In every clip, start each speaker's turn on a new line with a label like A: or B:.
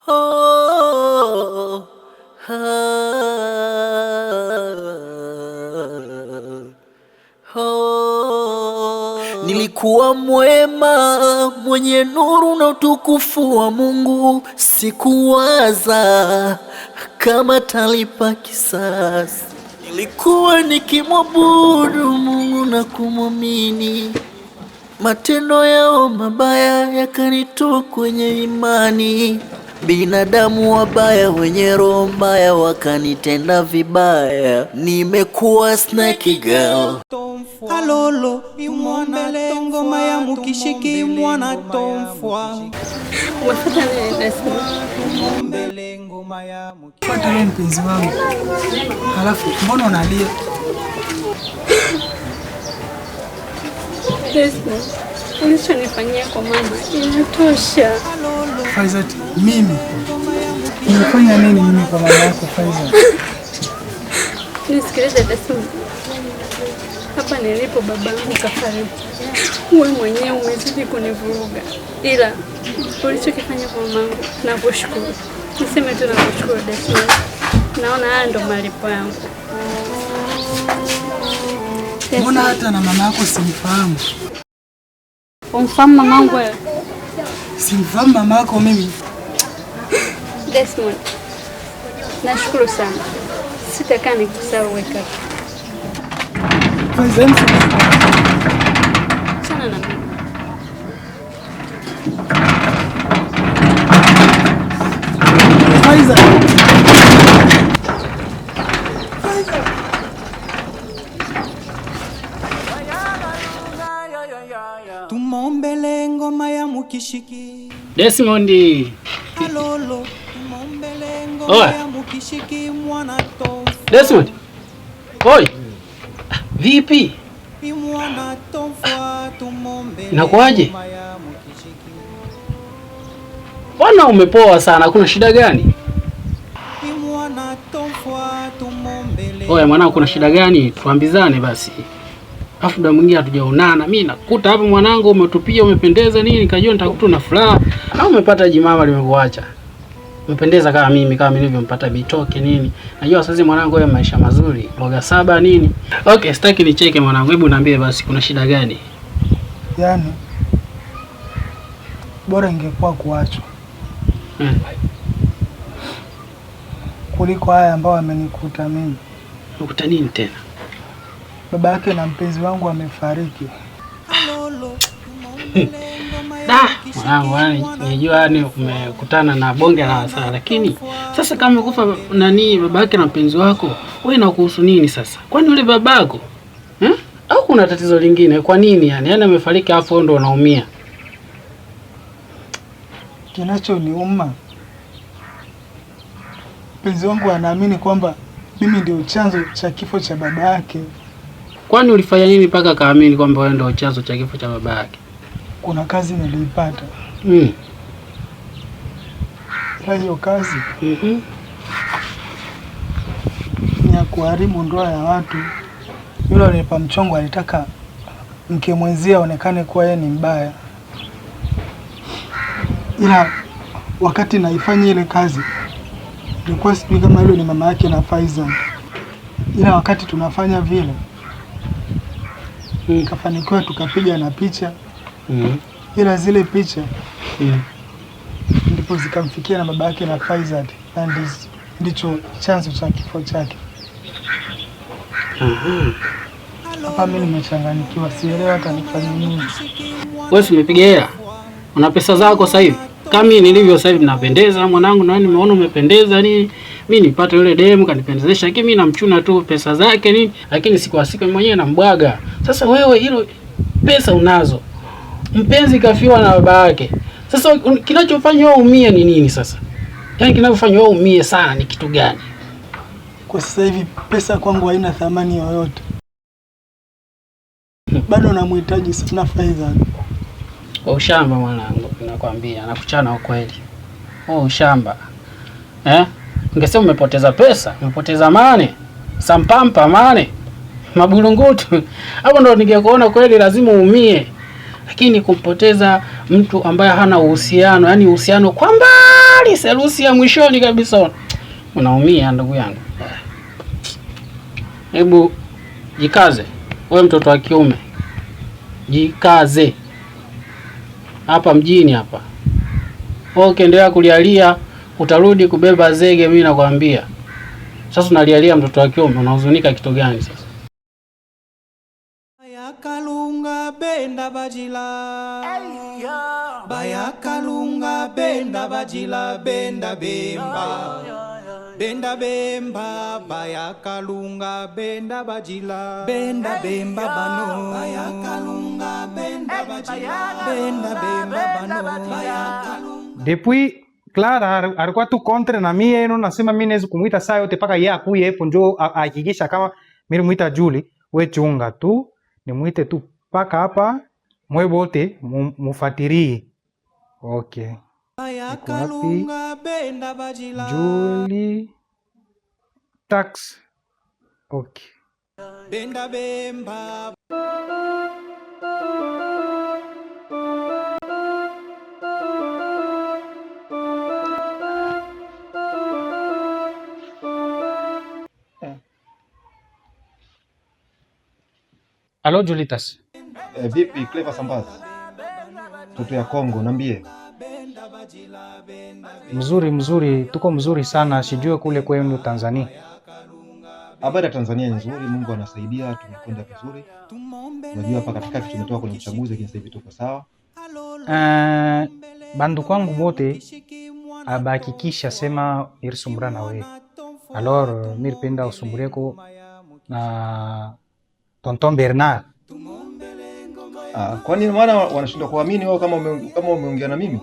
A: Oh, ah, oh. Nilikuwa mwema, mwenye nuru na utukufu wa Mungu, sikuwaza kama talipa kisasi. Nilikuwa nikimwabudu Mungu na kumwamini, matendo yao mabaya yakanitoa kwenye imani. Binadamu wabaya wenye roho mbaya wakanitenda vibaya. Nimekuwa snake girl.
B: Alolo, imwana ngoma ya mukishiki mwana tomfwa. Mbele ngoma ya mukishiki.
C: Fuata wewe mpenzi wangu. Halafu mbona unalia?
D: Ulichonifanyia kwa mama inatosha.
C: Faizat, mimi nimefanya nini mimi kwa mama yako Faizat?
D: Nisikilize Desmond. Hapa nilipo babangu kafariki. Wewe mwenyewe umezidi kunivuruga. Ila ulichokifanya kwa mamangu nakushukuru. Niseme tu nakushukuru Desmond. Naona haya ndo malipo yangu.
C: Mbona hata na mama yako simfahamu?
D: Umfahamu mamangu wewe?
C: Simfahamu mama yako mimi.
D: Desmond, nashukuru sana. Sitakaa nikusahau weka.
C: Faizat,
D: Sana na mimi.
C: Faizat.
B: Tumombele ngoma ya mukishiki.
E: Desmond.
B: Alolo, tumombele ngoma ya mukishiki mwana tomfwa.
E: Desmond. Oi. Vipi?
B: Mwana tomfwa tumombele.
E: Inakuaje?
B: ngoma ya mukishiki.
E: Bwana umepoa sana, kuna shida gani?
B: Mwana tomfwa tumombele.
E: Oya mwanangu, kuna shida gani? Tuambizane basi. Afu muda mwingine hatujaonana. Mimi nakuta hapa mwanangu umetupia, umependeza nini, nikajua nitakuta na furaha. Au umepata jimama limekuacha. Umependeza kama mimi nilivyompata Bitoke nini. Najua sasa mwanangu wewe maisha mazuri, mboga saba nini. Okay, sitaki nicheke mwanangu. Hebu niambie basi kuna shida gani?
C: Yaani bora ingekuwa kuachwa kuliko haya ambao amenikuta mimi.
E: Ukuta nini tena?
C: Baba yake na mpenzi wangu amefariki.
E: Mwanangu, nijua umekutana na bonge la hasara, lakini sasa kama kufa nani babake na mpenzi wako, wewe na kuhusu nini sasa? Kwani yule babako? Au kuna tatizo lingine? Kwa nini yani? Yaani amefariki afu ndo unaumia.
C: Kinachoniuma, mpenzi wangu anaamini kwamba mimi ndio chanzo cha kifo cha baba yake.
E: Kwani ulifanya nini mpaka kaamini kwamba wewe ndio chanzo cha kifo cha baba yake?
C: Kuna kazi niliipata. Hiyo kazi ni ya kuharibu ndoa ya watu. Yule alinipa mchongo alitaka mke mwenzie aonekane kuwa yeye ni mbaya. Ila wakati naifanya ile kazi nilikuwa sijui kama yule ni mama yake na Faizat. Ila wakati tunafanya vile kafanikiwa tukapiga na picha. Ila zile picha ndipo zikamfikia na baba yake na Faizat, na ndicho chanzo cha kifo chake. Hapa mimi nimechanganyikiwa, sielewi hata nifanye nini.
E: Wewe umepiga hela? Una pesa zako sasa hivi? Kama mimi nilivyo sasa hivi napendeza mwanangu, na wewe nimeona umependeza nini? Mimi nipate yule demu kanipendezesha, lakini mimi namchuna tu pesa zake nini, lakini siku kwa siku mwenyewe nambwaga. Sasa wewe hilo pesa unazo. Mpenzi kafiwa na baba yake. Sasa kinachofanya wewe umie ni nini sasa? Yaani kinachofanya wewe umie sana ni kitu gani?
C: Kwa sasa hivi pesa kwangu haina thamani yoyote. Bado namhitaji sana Faizat.
E: Ushamba mwanangu, nakwambia, nakuchana ukweli. Ushamba. Ungesema umepoteza pesa, umepoteza mane. Sampampa mane. Mabulungutu. Hapo ndo ningekuona kweli lazima uumie. lakini kumpoteza mtu ambaye hana uhusiano, yani uhusiano kwa mbali, serusi ya mwishoni kabisa, unaumia ndugu yangu. Hebu jikaze, wewe mtoto wa kiume, jikaze hapa mjini hapa. Ukiendelea kulialia utarudi kubeba zege, mimi nakwambia. Sasa unalialia mtoto wa kiume, unahuzunika kitu gani sasa?
B: Bayakalunga benda bajila, bayakalunga benda bajila, benda bemba, benda bemba, bayakalunga benda bajila, benda bemba bano, bayakalunga benda bajila, benda bemba bano, bayakalunga.
F: Depuis Clara alikuwa tu kontre na mie, no nasema mimi naweza kumuita saa yote paka yeye akuye hapo ndio ahakikisha kama mimi muita Julie, wewe chunga tu nimuite tu paka hapa mwe bote mufatirie. Okay.
B: Bayakalunga benda bajila,
F: Julie Tax. Okay.
B: benda bemba.
F: Alo Julitas.
G: Vipi Clever Sambazi? Toto ya Kongo, niambie.
F: Mzuri, tuko mzuri sana, sijue kule kwenu Tanzania.
G: Habari ya Tanzania ni nzuri, Mungu anasaidia, tumekwenda vizuri. Unajua hapa katikati tumetoka kwenye uchaguzi, lakini sasa hivi tuko sawa.
F: Bandu kwangu bote abahakikisha sema irisumbura na wewe. Alors miripenda usumbureko na Tonton Bernard.
G: Kwani maana wanashindwa kuamini wao kama umeongea na mimi?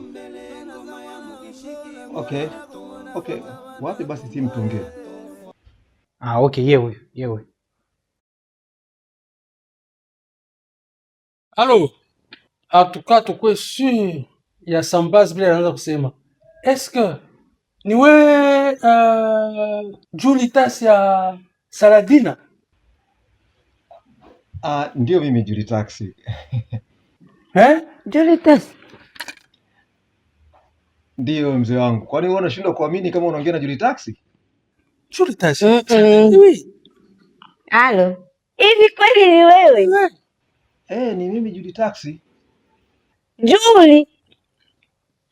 G: Okay. Wapi basi simu tuongee.
F: Okay, yewe.
H: Alo, atuka tukwe sûr ya Sambazi vile anaanza kusema. Est-ce que ni we Julitas ya Saladina?
G: Ndio mimi Julitas.
I: Julitas.
G: Ndio mzee wangu. Kwani wewe unashindwa kuamini kama unaongea na Julitas?
H: Julitas.
I: Alo. Hivi kweli ni wewe?
G: Ni mimi Julitas.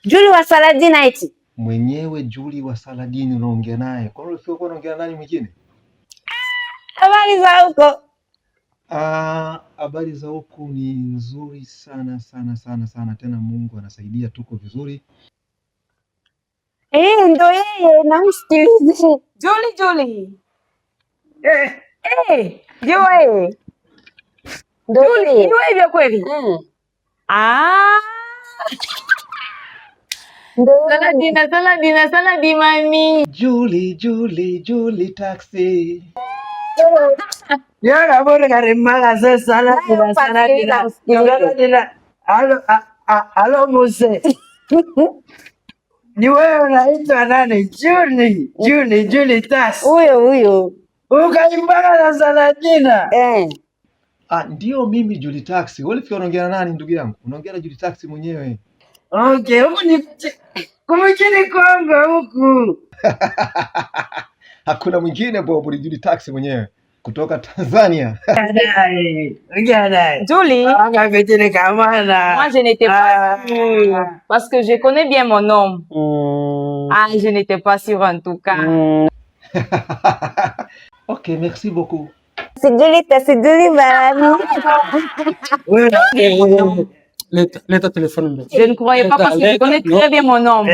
I: Julie wa Saladina eti.
G: Mwenyewe Julie wa Saladini unaongea naye. Kwa nini usipokuwa unaongea nani mwingine?
I: Habari za huko?
G: Habari za huku ni nzuri sana. Tena Mungu anasaidia, tuko vizuri.
I: Ndo yeye namsikilize. Julie. Ndio wewe. Julie, ni wewe kweli? Saladina mami.
G: Julie taxi.
J: Yara bora garimala Saladina. Alo Mose. Ni wewe unaitwa nani? Julie Tas.
I: Huyo.
J: Ukaimbana na Saladina.
G: Ndio mimi Julie Taxi. Wewe unaongea na nani ndugu yangu? Unaongea na Julie Taxi mwenyewe.
J: Okay, huko ni kumjini Kongo huku.
G: Hakuna mwingine Bob, ni Julie Taxi mwenyewe kutoka Tanzania.
I: Julie.
J: Moi
I: je n'étais pas sûre parce que je connais bien mon homme. Je n'étais pas sûre en tout cas.
G: Ok, merci beaucoup.
I: C'est Julie Barami.
H: Leta téléphone.
I: Je ne croyais pas parce que je connais très bien mon homme.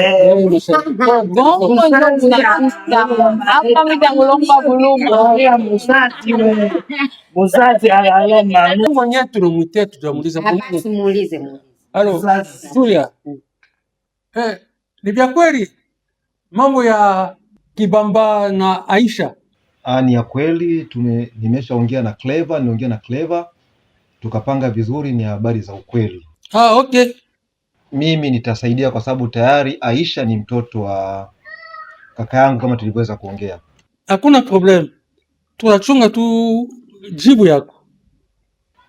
H: Mwenyewe tunamuitia tutamuuliza. Alo, Julia. Ni vya kweli mambo ya Kibamba na Aisha?
G: Ni ya kweli, nimeshaongea na Clever, tukapanga vizuri, ni habari za ukweli.
H: Okay.
G: Mimi nitasaidia kwa sababu tayari Aisha ni mtoto wa kaka yangu kama tulivyoweza kuongea.
H: Hakuna problem. Tunachunga tu jibu yako.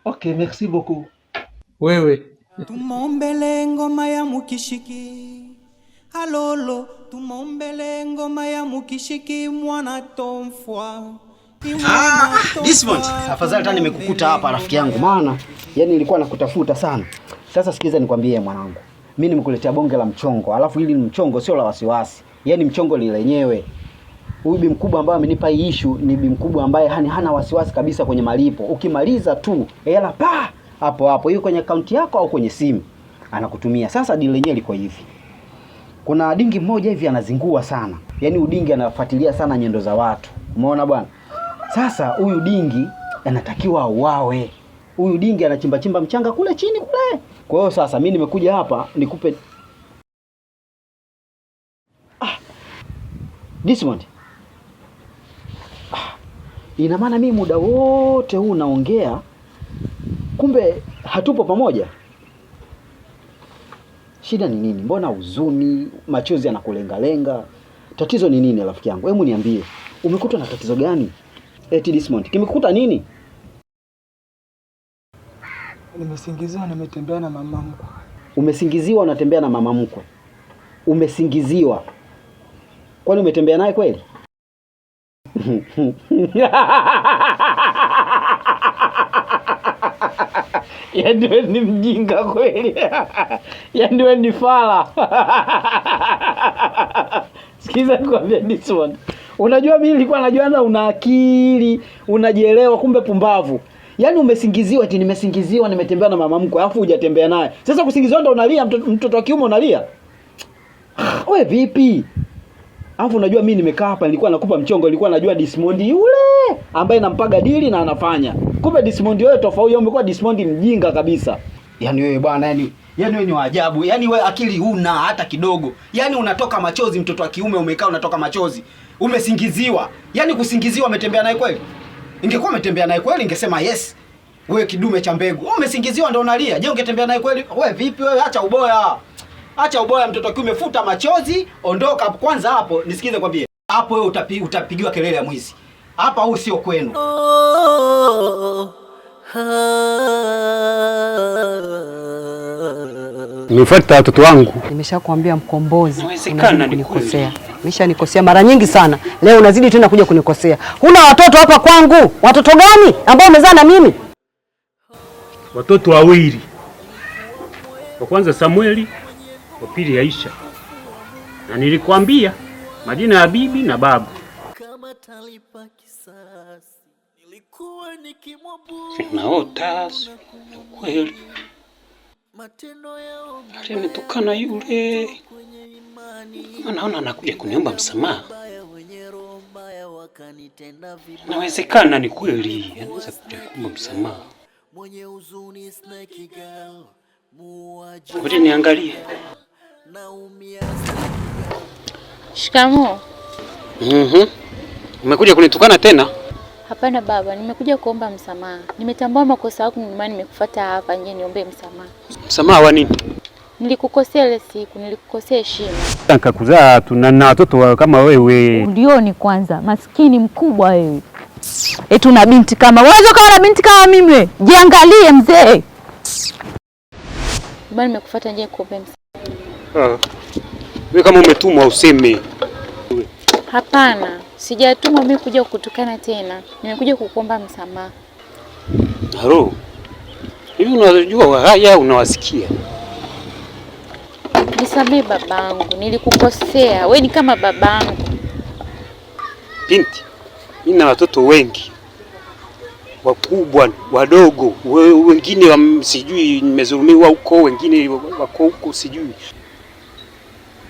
G: Okay, merci beaucoup.
H: Wewe
B: Tumombele ngoma ya mukishiki. Alolo, tumombele ngoma ya mukishiki mwana tomfwa.
K: Dismond, afadhali tani nimekukuta hapa rafiki yangu, maana yani nilikuwa nakutafuta sana. Sasa sikiza nikwambie mwanangu. Mimi nimekuletea bonge la mchongo, alafu hili ni mchongo sio la wasiwasi. Yaani mchongo lile lenyewe. Huyu bi mkubwa ambaye amenipa hii issue ni bi mkubwa ambaye hana wasiwasi kabisa kwenye malipo. Ukimaliza tu hela pa hapo hapo hiyo kwenye akaunti yako au kwenye simu anakutumia. Sasa deal lenyewe liko hivi. Kuna dingi mmoja hivi anazingua sana. Yaani udingi anafuatilia sana nyendo za watu. Umeona bwana? Sasa huyu dingi anatakiwa auawe. Huyu dingi anachimba chimba mchanga kule chini kule. Kwa hiyo sasa mimi nimekuja hapa nikupe Dismond. Ina maana mimi muda wote huu naongea kumbe hatupo pamoja. Shida ni nini? Mbona huzuni, machozi yanakulenga-lenga? Tatizo ni nini rafiki yangu? Hebu niambie. Umekutwa na tatizo gani? Eti Dismond, kimekukuta nini?
C: Nimesingiziwa nimetembea na mama mkwe.
K: Umesingiziwa unatembea na mama mkwe? Umesingiziwa. Kwani umetembea naye kweli? Yaani wewe ni mjinga kweli. Yaani wewe ni fala. Sikiza nikwambie Dismond. Unajua mimi nilikuwa najua una akili, unajielewa kumbe pumbavu. Yaani umesingiziwa eti nimesingiziwa nimetembea na mama mkwe alafu hujatembea naye. Sasa kusingiziwa ndo unalia mtoto wa kiume unalia? Wewe vipi? Alafu unajua mimi nimekaa hapa nilikuwa nakupa mchongo, nilikuwa najua Dismond yule ambaye nampaga dili na anafanya. Kumbe Dismond wewe tofauti, umekuwa Dismond mjinga kabisa. Yaani wewe bwana, yaani wewe ni waajabu. Yaani wewe akili huna hata kidogo. Yaani unatoka machozi mtoto wa kiume umekaa unatoka machozi. Umesingiziwa. Yaani kusingiziwa umetembea naye kweli? Ingekuwa umetembea naye kweli ningesema yes. Wewe kidume cha mbegu. Umesingiziwa ndio unalia. Je, ungetembea naye kweli? Wewe vipi wewe? Acha uboya. Acha uboya mtoto kiume, futa machozi, ondoka kwanza hapo. Nisikize kwambie. Hapo wewe utapigiwa kelele ya mwizi. Hapa huu sio kwenu.
L: Nimefuata watoto wangu.
M: Nimeshakwambia Mkombozi, unaweza kunikosea. Nimeshanikosea mara nyingi sana. Leo unazidi tena kuja kunikosea. Huna watoto hapa kwangu. Watoto gani ambao umezaa na mimi?
L: Watoto wawili. Wa kwanza Samueli, wa pili Aisha. Na nilikwambia majina ya bibi na babu. Kama talipa kisasi nilikuwa nikimwabudu. Naota kweli. Matendo yao alinitukana yule. Naona anakuja kuniomba msamaha. Inawezekana ni kweli, anaweza kuja kuomba msamaha. Ngoja niangalie.
N: Shikamoo.
L: Umekuja kunitukana tena?
N: Hapana baba, nimekuja kuomba msamaha. Nimetambua makosa yangu ndio maana nimekufuata hapa nje niombe msamaha.
L: Msamaha wa nini?
N: Nilikukosea ile siku, nilikukosea heshima.
L: Nikakuzaa tuna watoto kama wewe.
N: Ulioni kwanza, maskini mkubwa wewe. Eti una binti kama, unaweza kuwa na binti kama mimi wewe? Jiangalie mzee. Bwana nimekufuata nje kuomba msamaha.
L: Wewe kama umetumwa useme.
N: Hapana, sijatumwa mimi kuja kukutukana tena. Nimekuja kukuomba msamaha.
L: Haro. Hivi unajua haya unawasikia?
N: Nisamehe babangu, nilikukosea. Wewe ni kama babangu.
L: Binti, mimi na watoto wengi. Wakubwa, wadogo, wengine sijui nimezulumiwa huko, wengine wako huko sijui.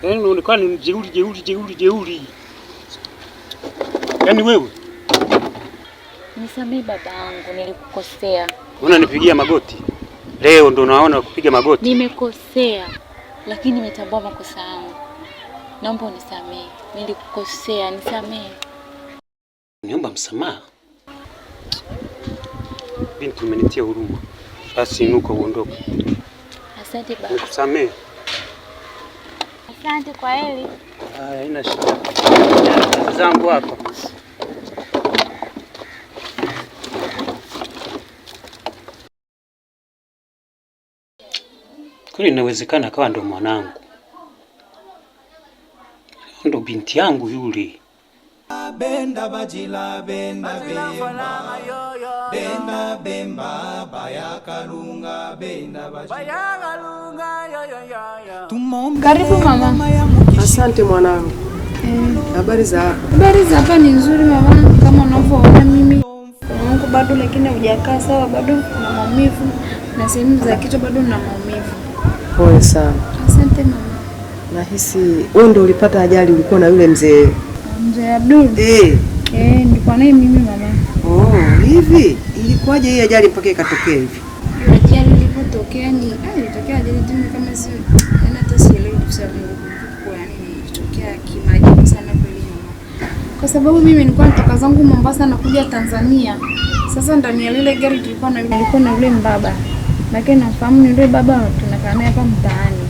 L: Yaani unaonekana ni jeuri. Yaani wewe?
N: Nisamehe babangu, nilikukosea.
L: Unanipigia magoti? Leo ndo naona kupiga magoti.
N: Nimekosea, lakini nimetambua makosa yangu. Naomba unisamehe. Nilikukosea, nisamehe.
L: Niomba msamaha? Binti umenitia huruma. Basi inuka uondoke.
N: Asante baba.
L: Nikusamehe.
N: Asante kwa heri.
L: Haina shida. Zangu hapa. Kweli inawezekana akawa ndo mwanangu, ndo binti yangu yule.
B: Benda bajila benda bemba benda bemba bayakalunga benda bayakalunga yo.
O: Karibu mama.
M: Asante mwanangu. Habari za hapa?
O: Habari za hapa ni nzuri mama, kama unavyoona mimi Mungu bado, lakini hujakaa sawa, bado na maumivu na sehemu za kichwa bado na maumivu.
M: Pole sana.
O: Asante mama.
M: Nahisi wewe ndio ulipata ajali, ulikuwa na yule mzee.
O: Mzee Abdul? Nilikuwa naye mimi mama.
M: Hivi ilikuwaje hii ajali mpaka ikatokea hivi?
O: Ajali ilipotokea ilitokea ajali tu kama si hata sielewi kusema kwa yani ilitokea kimaajabu sana kweli mama. Kwa sababu mimi nilikuwa natoka zangu Mombasa na kuja Tanzania. Sasa ndani ya lile gari tulikuwa na yule mbaba. Lakini nafahamu ni yule baba tunakaa naye hapa mtaani.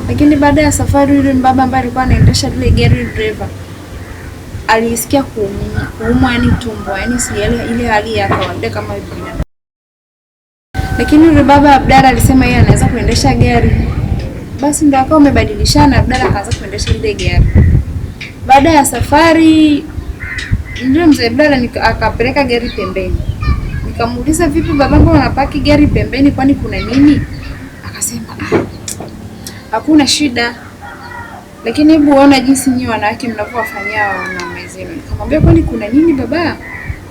O: Lakini baada ya safari yule mbaba ambaye alikuwa anaendesha lile gari, driver alisikia kuumwa yani tumbo, yani si ile hali ya kawaida kama binadamu. Lakini yule baba Abdalla alisema yeye anaweza kuendesha gari. Basi ndio akawa umebadilishana, Abdalla akaanza kuendesha ile gari. Baada ya safari ndio mzee Abdalla akapeleka gari pembeni. Nikamuuliza, vipi babangu unapaki gari pembeni, kwani kuna nini? Akasema hakuna shida, lakini hebu uona jinsi nyinyi wanawake mnavyowafanyia wanaume zenu. Nikamwambia, kwani kuna nini baba?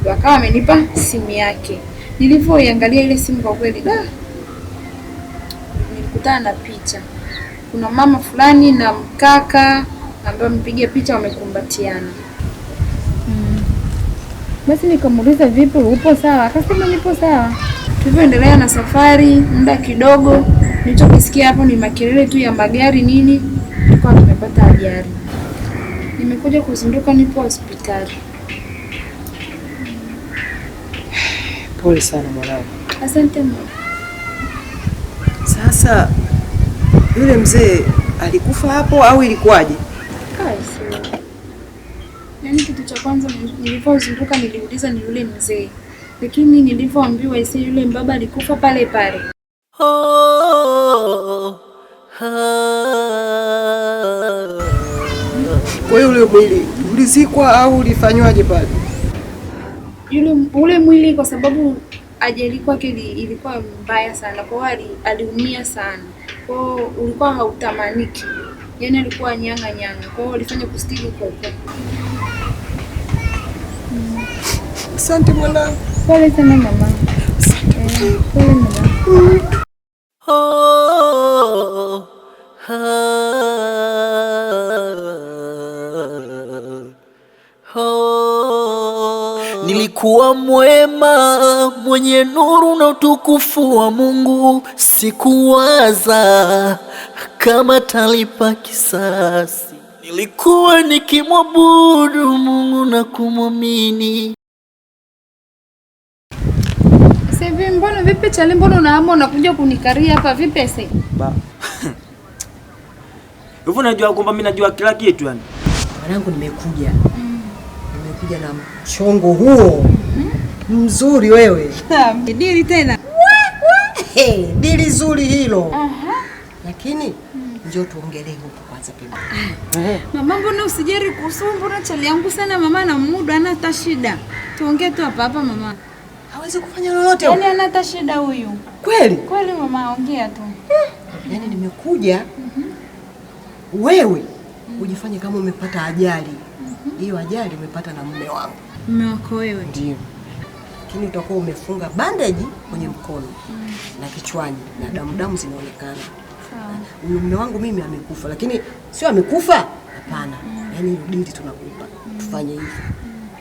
O: Ndio akawa amenipa simu yake. Nilivyoiangalia ile simu, kwa kweli nilikutana na picha. Kuna mama fulani na mkaka ambao wamepiga picha wamekumbatiana. Basi nikamuuliza, vipi upo sawa? Akasema nipo sawa. Tulivyoendelea na safari, muda kidogo nilichokisikia hapo ni makelele tu ya magari nini, tulikuwa tumepata ajali. Nimekuja kuzinduka, nipo hospitali.
M: Pole sana mwanangu.
O: Asante mama.
M: Sasa yule mzee alikufa hapo au ilikuwaje?
O: Yaani kitu cha kwanza nilipozinduka niliuliza ni yule mzee. Lakini nilivyoambiwa isi yule mbaba alikufa pale pale.
M: Kwa hiyo ule mwili ulizikwa au ulifanywaje pale?
O: Ule mwili kwa sababu ajali kwake ilikuwa mbaya sana. Kwa hiyo aliumia sana. Kwa hiyo ulikuwa hautamaniki. Yaani alikuwa nyanga. Kwa hiyo alifanya kustiri huko.
M: Asante mwanangu.
O: Pole sana mama. Pole mama.
A: Nilikuwa mwema, mwenye nuru na utukufu wa Mungu, sikuwaza kama talipa kisasi. Nilikuwa nikimwabudu Mungu na kumwamini.
O: Sasa mbona vipi chale, mbona unaamua unakuja kunikaria hapa vipi sasa?
K: Hivyo unajua kwamba mimi najua kila kitu yani.
M: Mwanangu nimekuja. Nimekuja na mchongo huo. Mzuri wewe.
O: Dili tena.
M: Dili zuri hilo. Lakini njoo tuongelee huko kwanza pia.
O: Mama, mbona usijeri kusumbua chali yangu sana mama, na muda ana hata shida. Tuongee tu hapa mama.
M: Hawezi kufanya lolote.
O: Yaani ana hata shida huyu.
M: Kweli?
O: Kweli mama, ongea tu.
M: Yaani nimekuja wewe ujifanye kama umepata ajali. Hiyo ajali umepata na mume wangu.
O: Mume wako wewe?
M: Ndio. Lakini utakuwa umefunga bandage kwenye mkono na kichwani na damu zinaonekana.
O: Sawa.
M: Huyu mume wangu mimi amekufa, lakini sio amekufa. Hapana. Yaani dili tunakupa. Tufanye hivi.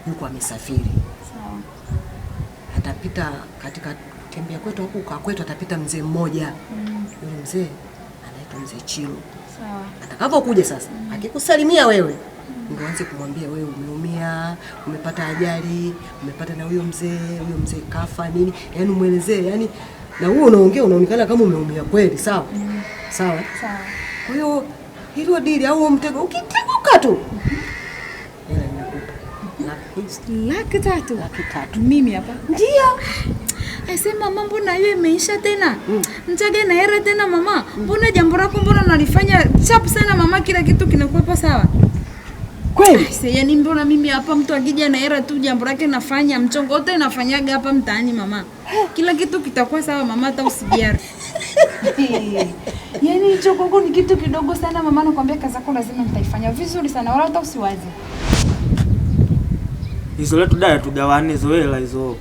M: Yuko amesafiri.
O: Sawa.
M: Atapita katika tembea kwetu huko kwa kwetu, atapita mzee mmoja. Yule mzee anaitwa Mzee Chilo.
O: Sawa.
M: Atakapokuja sasa, akikusalimia wewe, ndio anze kumwambia wewe umeumia, umepata ajali, umepata na huyo mzee kafa nini? Yaani umuelezee, yaani na wewe unaongea unaonekana kama umeumia kweli, sawa? Sawa?
O: Sawa.
M: Kwa hiyo hilo dili au mtego ukiteguka tu. Hela ninakupa.
O: Laki tatu. Mimi hapa.
M: Ndio.
O: Aisema mama, mbona hiyo imeisha tena? Mchage na hera tena mama. Mbona jambo lako mbona nalifanya chap sana mama, kila kitu kinakuwa sawa.
J: Kweli?
O: Yaani mbona mimi hapa mtu akija na hera tu jambo lake nafanya, mchongo wote nafanyaga hapa mtaani mama. Kila kitu kitakuwa sawa mama, hata usijali. Yaani hicho koko ni kitu kidogo sana mama, nakwambia kazi yako lazima nitaifanya vizuri sana, wala hata usiwaze.
P: Hizo letu dada tugawane hizo hela hizo.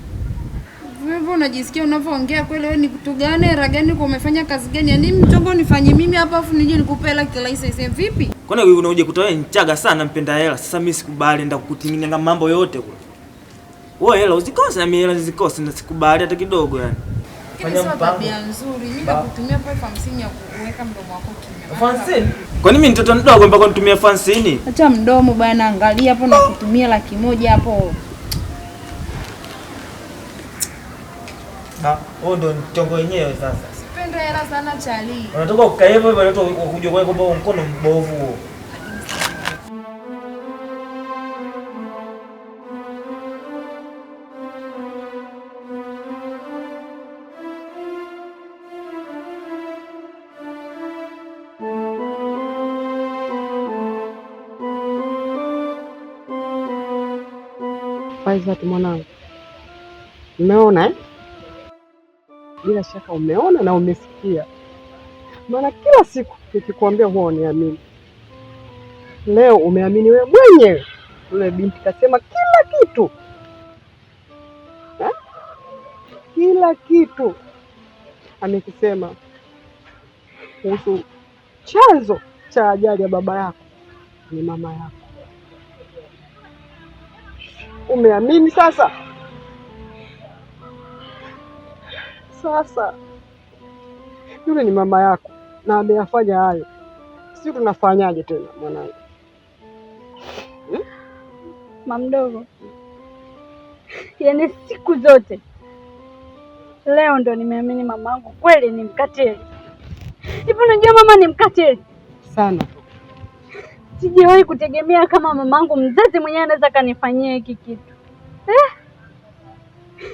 O: Wewe unajisikia unavyoongea kweli wewe ni kutugawane hela gani kwa umefanya kazi gani? Yaani mchongo nifanye mimi hapa afu nije nikupe hela kila hizo vipi?
P: Kwani wewe unauje kutoa nchaga sana mpenda hela. Sasa mimi sikubali, nenda kukutinginya mambo yote kwa. Wewe hela uzikose na mimi hela zikose, na sikubali hata kidogo yani.
O: Fanya tabia nzuri. Mimi nakutumia kwa 50 ya kuweka mdomo wako kimya.
P: 50? Kwani mimi mtoto mdogo mpaka nitumie 50?
O: Acha mdomo bwana, angalia hapo na kutumia 100,000 hapo.
P: Huo ndo mchongo wenyewe sasa.
O: Sipenda hela sana chali.
P: Unatoka ukae hivyo hivyo watu wakuje kwa kwamba mkono mbovu huo.
Q: Faiza tu mwanangu. Umeona eh? Bila shaka umeona na umesikia. Maana kila siku nikikwambia huwa uniamini. Leo umeamini wewe mwenyewe. Yule binti kasema kila kitu. Kila kitu amekisema kuhusu chanzo cha ajali ya baba yako ni mama yako. Umeamini sasa? Sasa yule ni mama yako na ameyafanya hayo. Sisi tunafanyaje tena mwanangu?
D: Mama mdogo, yaani siku zote leo ndo nimeamini mamangu kweli ni mkatili. Hivi unajua mama ni mkatili
Q: sana.
D: Sijawahi kutegemea kama mamangu mzazi mwenyewe anaweza kanifanyia hiki kitu.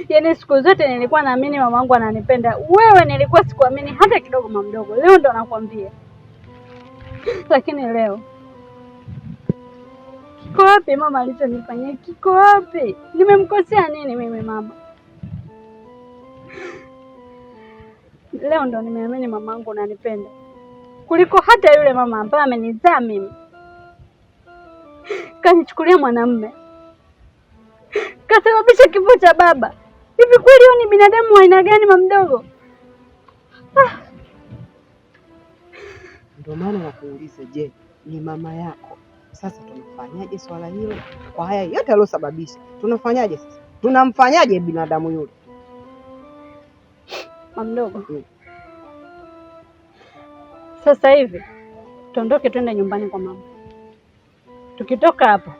D: Yaani siku zote nilikuwa naamini mamangu ananipenda. Wewe nilikuwa sikuamini hata kidogo mama mdogo. Leo ndo nakwambia. Lakini leo kiko wapi mama alichonifanyia? Kiko wapi? Nimemkosea nini mimi mama? Leo ndo nimeamini mamangu ananipenda kuliko hata yule mama ambaye amenizaa mimi. Kanichukulia mwanamume, kasababisha kifo cha baba. Hivi kweli huyu ni binadamu wa aina gani mama mdogo?
Q: Ndio maana nakuuliza, je, ni mama yako? Sasa tunafanyaje swala hilo? Kwa haya yote aliyosababisha, tunafanyaje sasa? Tunamfanyaje binadamu yule?
D: Mama mdogo, sasa hivi tuondoke twende nyumbani kwa mama. Tukitoka hapo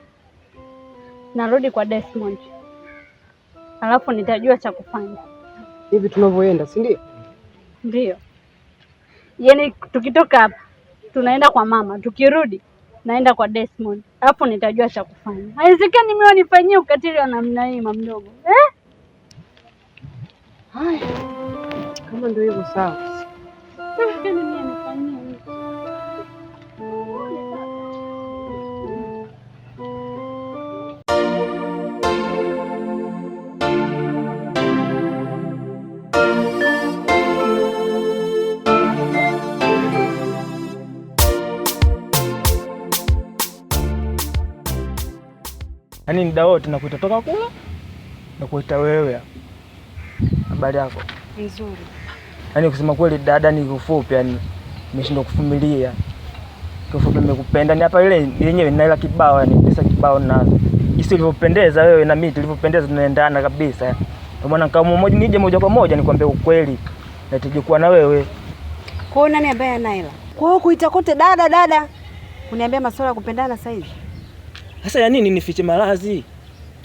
D: narudi kwa Desmond, alafu nitajua cha kufanya.
Q: Hivi tunavyoenda, si ndio?
D: Ndio. Yaani tukitoka hapa tunaenda kwa mama, tukirudi naenda kwa Desmond, alafu nitajua cha kufanya. Haiwezekani mimi wanifanyie ukatili wa namna hii mama mdogo.
Q: Haya, kama ndio hivyo sawa.
P: Yaani muda wote nakuita toka kula na kuita wewe. Habari yako?
Q: Nzuri.
P: Yaani kusema kweli dada, ni ufupi yani nimeshindwa kuvumilia. Kifupi nimekupenda ni hapa ile yenyewe nina ila kibao yani pesa kibao nazo. Jinsi ulivyopendeza wewe na mimi tulivyopendeza tunaendana kabisa. Kwa maana kama mmoja nije moja kwa moja nikwambie ukweli. Nataka kuwa na wewe.
Q: Kwa nani ambaye ana hela? Kwa hiyo kuita kote dada dada. Uniambia masuala ya kupendana sasa hivi.
P: Sasa ya nini nifiche malazi?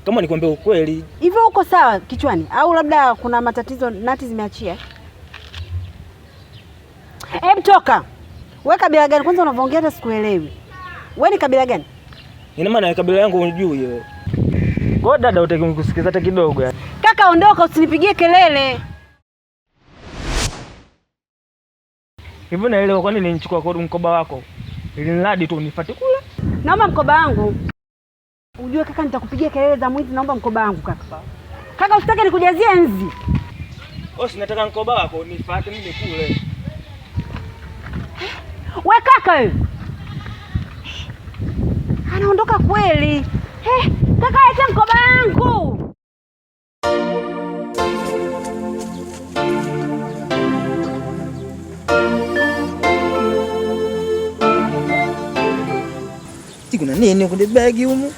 P: Kama nikwambia ukweli.
Q: Hivyo uko sawa kichwani au labda kuna matatizo nati zimeachia? Hebu toka. Wewe kabila gani kwanza unavyoongea hata sikuelewi. Wewe ni kabila gani?
P: Ina maana ya kabila yangu unijui wewe. Kwa dada utaki kusikiza hata kidogo yani.
R: Kaka ondoka, usinipigie kelele.
P: Hivyo naelewa kwa nini nilichukua kwa mkoba wako. Ili niladi tu unifuate kule.
R: Naomba mkoba wangu. Ujue kaka nitakupigia kelele za mwizi, naomba mkoba wangu kaka. Kaka usitake nikujazie nzi.
P: Si nataka mkoba wako unifuate mimi kule.
R: We kaka wewe. Anaondoka kweli. Kaka acha mkoba wangu.
K: Kuna nini kwenye bagi humu?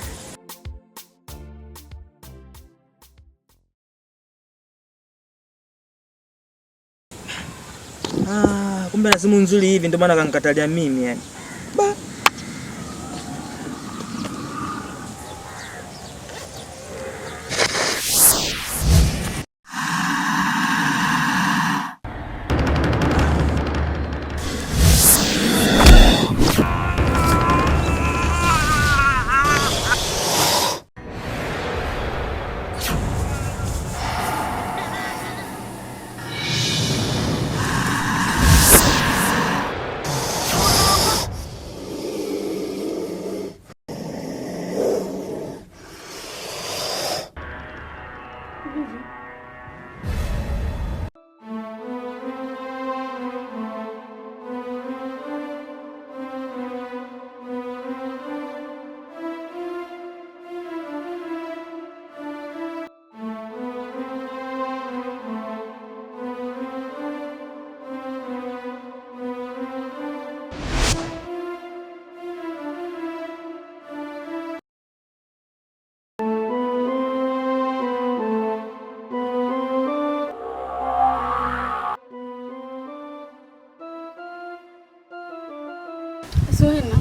K: Kumbe na simu nzuri hivi ndio maana kanikatalia mimi yani.
D: Zuena,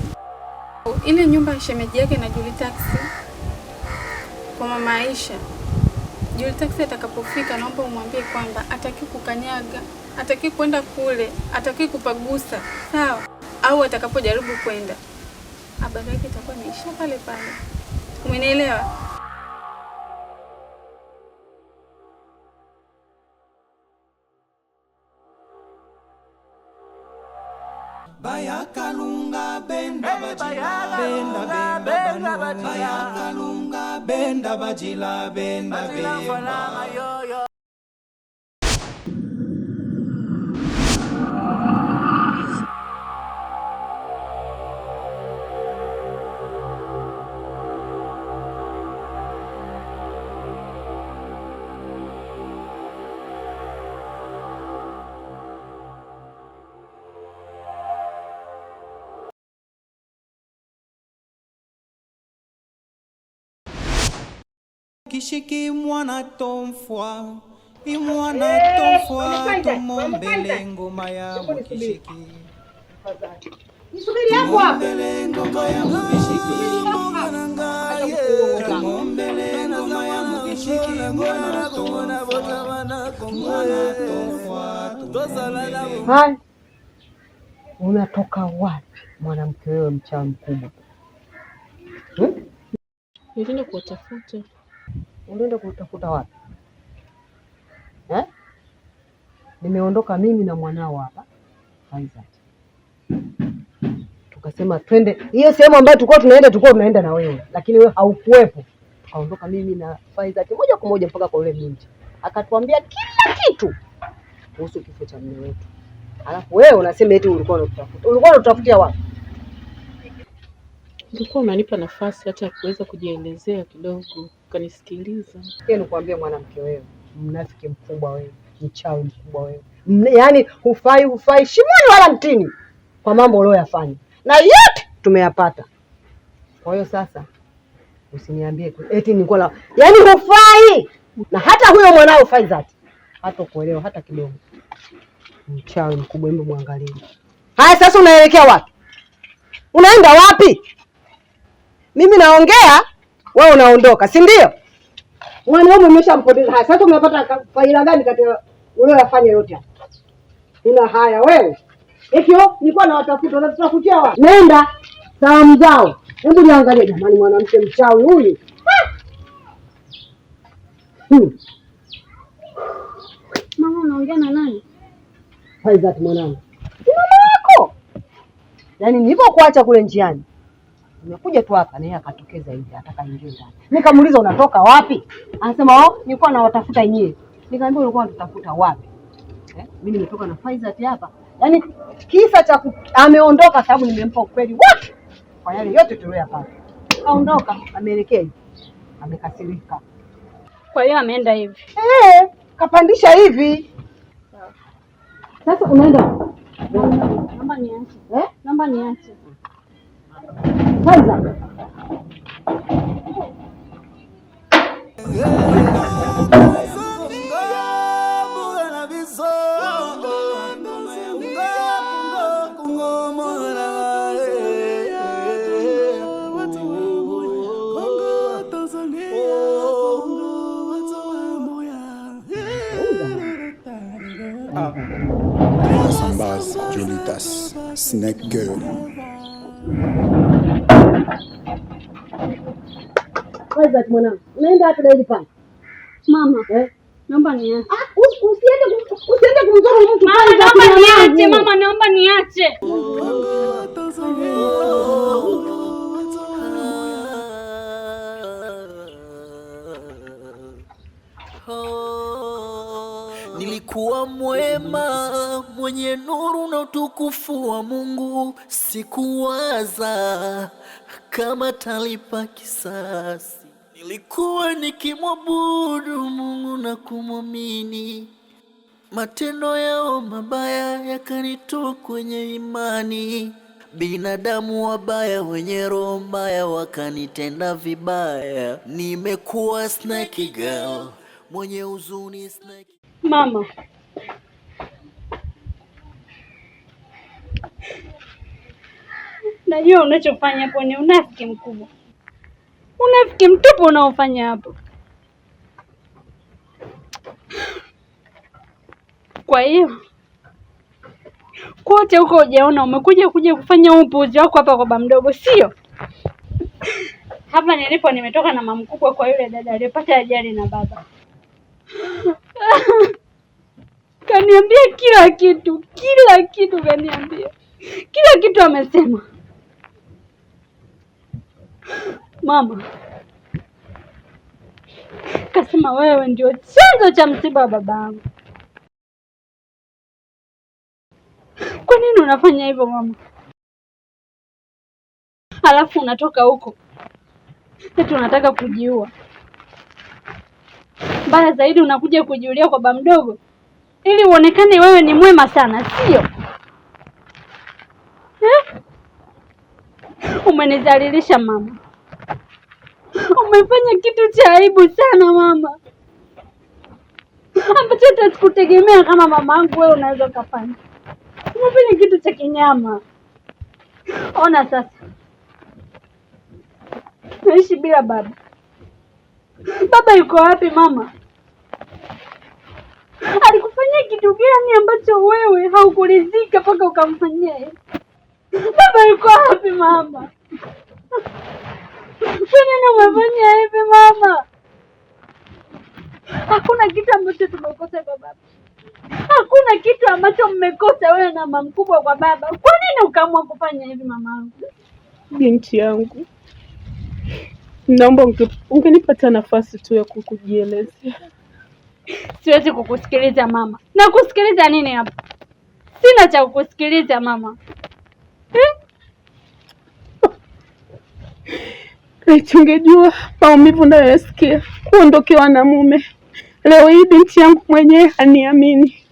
D: ile nyumba ya shemeji yake na Juli Taxi kwa mama Aisha. Juli Taxi atakapofika naomba umwambie kwamba hataki kukanyaga, hataki kwenda kule, hataki kupagusa, sawa? Au atakapojaribu kwenda, habari yake itakuwa imeisha pale pale. Umenielewa?
B: Bayakalunga benda bajila benda benda bayakalunga benda bajila benda benda. Kishiki mwana tomfwa imwana tomfwa tumombele ngoma ya mkishiki.
R: Nisubiri hapo hapo.
B: Ngoma ya mkishiki tumombele ngoma ya mkishiki mwana tomfwa.
Q: Hai, unatoka wapi mwanamke wewe mchawi mkubwa?
D: Nilienda kutafuta.
Q: Unaenda kutafuta wapi? Nimeondoka mimi na mwanao hapa Faisal. Tukasema twende hiyo sehemu ambayo tulikuwa tunaenda na wewe, lakini wewe haukuwepo. Tukaondoka mimi na Faisal moja kwa moja mpaka kwa yule binti. Akatuambia kila kitu kuhusu kifo cha mume wetu. Alafu wewe unasema eti ulikuwa unatafuta. Ulikuwa unatafutia wapi?
D: Ulikuwa unanipa nafasi hata kuweza kujielezea kidogo, ukanisikiliza.
Q: Yeye nikwambia mwanamke wewe, mnafiki mkubwa wewe, mchawi mkubwa wewe. Yaani hufai shimoni wala mtini kwa mambo uliyoyafanya. Na yote tumeyapata. Kwa hiyo sasa usiniambie eti nilikuwa la. Yaani hufai. Na hata huyo mwanao Faisal hata kuelewa hata kidogo. Mchawi mkubwa, hebu muangalie. Haya sasa unaelekea wapi? Unaenda wapi? Mimi naongea, wewe unaondoka, si ndio? Mwanaume umeshampoteza. Haya sasa umepata faida gani katika unayofanya yote hapa? Una haya wewe. Ekio, nilikuwa nawatafuta, unatafutia wapi? Nenda salamu zao. Hebu niangalie jamani, mwanamke mchawi huyu.
D: unaongea na nani?
R: Faizat mwanangu. Si mama yako. Yaani nilipokuacha kule njiani. Nimekuja tu hapa na yeye akatokeza hivi ataka ingie ndani. Nikamuuliza unatoka wapi? Anasema nilikuwa nawatafuta nyie. Nikamwambia ulikuwa unatafuta wapi? Mimi nimetoka na Faizat hapa. Yaani kisa cha ameondoka sababu nimempa ukweli wote. Kwa yale yote tuliyopata. Kaondoka, ameelekea hivi. Amekasirika.
D: Kwa hiyo ameenda hivi.
R: Kapandisha hivi. Sasa unaenda?
D: Naomba niache. Naomba niache.
R: Kwanza.
S: Sambaz, Julitas, Snake Girl.
R: Faizat mwanangu, unaenda hapo daily pale?
D: Mama, naomba niache.
R: Usiende kumzuru mtu.
D: Mama, naomba niache. Mama, naomba niache.
A: Nilikuwa mwema, mwenye nuru na utukufu wa Mungu, sikuwaza kama talipa kisasi. Nilikuwa nikimwabudu Mungu na kumwamini, matendo yao mabaya yakanitoa kwenye imani. Binadamu wabaya wenye roho mbaya wakanitenda vibaya. Nimekuwa snake girl, mwenye huzuni snake.
D: Mama, najua unachofanya hapo ni unafiki mkubwa, unafiki mtupu unaofanya hapo. Kwa hiyo kote huko hujaona, umekuja kufanya upuuzi wako hapa kwa baba mdogo, sio? Hapa nilipo nimetoka na mama mkubwa kwa yule dada aliyepata ajali na baba. Kaniambia kila kitu kaniambia. Kila kitu amesema. Mama, kasema wewe ndio chanzo cha msiba wa babangu. Kwa nini unafanya hivyo mama? Halafu unatoka huko eti unataka kujiua. Mbaya zaidi unakuja kujiulia kwa baba mdogo ili uonekane wewe ni mwema sana, sio? Umenidhalilisha mama. Umefanya kitu cha aibu sana mama, ambacho hata sikutegemea kama mama yangu wewe unaweza kufanya. Umefanya kitu cha kinyama. Ona sasa, naishi bila baba. Baba yuko wapi mama? Alikufanyia kitu gani ambacho wewe haukuridhika mpaka ukamfanyia? Baba yuko wapi mama? Kwa nini umefanya hivi mama? Hakuna kitu ambacho tumekosa kwa baba. Hakuna kitu ambacho mmekosa wewe na mama mkubwa kwa baba. Kwa nini ukaamua kufanya hivi mamangu?
T: Binti yangu, naomba ungenipata nafasi tu ya kukujielezea.
D: Siwezi kukusikiliza mama. Na kusikiliza nini hapa? Sina cha kukusikiliza mama.
T: Ungejua maumivu nayoyasikia kuondokewa na mume. Leo hii binti yangu mwenyewe haniamini.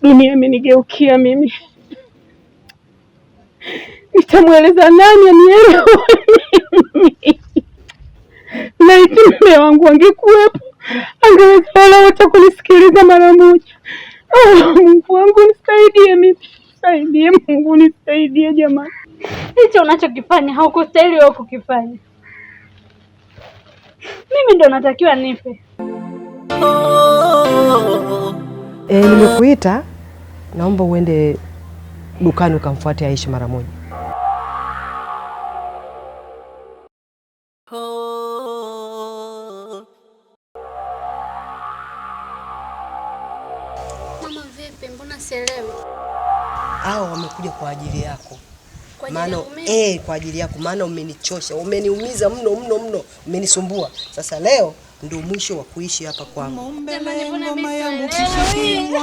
T: Dunia imenigeukia mimi. Nitamweleza nani anielewe mimi? Laiti mume wangu angekuwepo, angeweza hata kunisikiliza mara moja. Mungu wangu nisaidie mimi. Nisaidie Mungu, nisaidie jamani.
D: Hicho unachokifanya haukustahili wewe kukifanya. Mimi ndo natakiwa nife.
M: Nimekuita, naomba uende dukani ukamfuate Aisha mara moja.
D: Vipi, mbona sielewi?
M: Hao wamekuja kwa ajili yako.
D: Maana
M: kwa ajili yako, maana umenichosha, umeniumiza mno, umenisumbua. Sasa leo ndio mwisho wa kuishi hapa kwangu.
D: Jamani, mbona mimi sielewi?